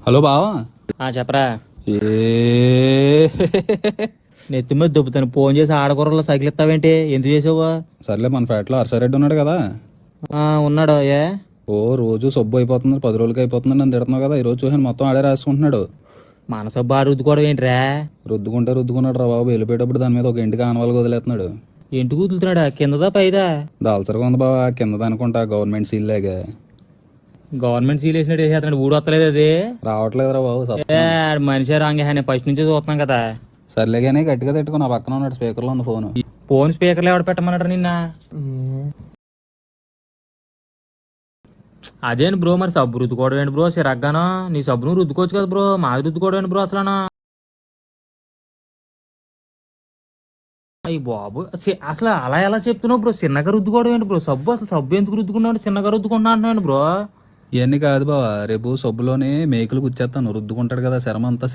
Hello బావా. చెప్పరా. ఏ నెత్తి మీద దుబ్బుతాను ఫోన్ చేసి ఆడకూరలో సైకిల్ ఇస్తావేంటి? ఎందుకు చేసావు? సర్లే, మన ఫ్లాట్లో హర్షారెడ్డి ఉన్నాడు కదా. ఉన్నాడు. ఏ ఓ రోజు సబ్బు అయిపోతుంది, 10 రోజులకి అయిపోతుంది నన్ను తిడుతున్నావు కదా. ఈ రోజు చూసాను మొత్తం ఆడే రాసుకుంటున్నాడు. మనసు బాగా రుద్దుకోవడం ఏంట్రా? రుద్దుకుంటే రుద్దుకున్నాడు రా బాబు. వెళ్ళిపోయేటప్పుడు దాని మీద ఒక ఇంటికి ఆనవాళ్ళకి వదిలేస్తున్నాడు. ఇంటి కూతులుతున్నాడా? కిందదా పైదా? దాల్సరగా ఉంది బావా, కింద అనుకుంటా గవర్నమెంట్ సీల్ లాగా. గవర్నమెంట్ సీల్ వేసినట్టు వేసేస్తున్నాడు. ఊడు వస్తలేదు అది. రావట్లేదురా బాబు. మనిషి రాంగే నేను ఫస్ట్ నుంచి చూస్తున్నాం కదా. సర్లే కానీ గట్టిగా తిట్టుకో, నా పక్కన ఉన్నాడు, స్పీకర్లో ఉంది ఫోన్. ఫోన్ స్పీకర్లో ఎవడ పెట్టమన్నాడు నిన్న? అదేంటి బ్రో, మరి సబ్బు రుద్దుకోవడం ఏంటి బ్రో? సిరగ్గానో నీ సబ్బును రుద్దుకోవచ్చు కదా బ్రో, మాది రుద్దుకోవడం ఏంటి బ్రో అసలు? అయ్యి బాబు, అసలు అలా ఎలా చెప్తున్నావు బ్రో? చిన్నగా రుద్దుకోవడం ఏంటి బ్రో? సబ్బు అసలు సబ్బు ఎందుకు రుద్దుకున్నావు? చిన్నగా రుద్దుకుంటా అంటున్నాను బ్రో. ఇవన్నీ కాదు బావా, రేపు సబ్బులోనే మేకులు గుచ్చేస్తాను. రుద్దుకుంటాడు కదా, శరం అంతా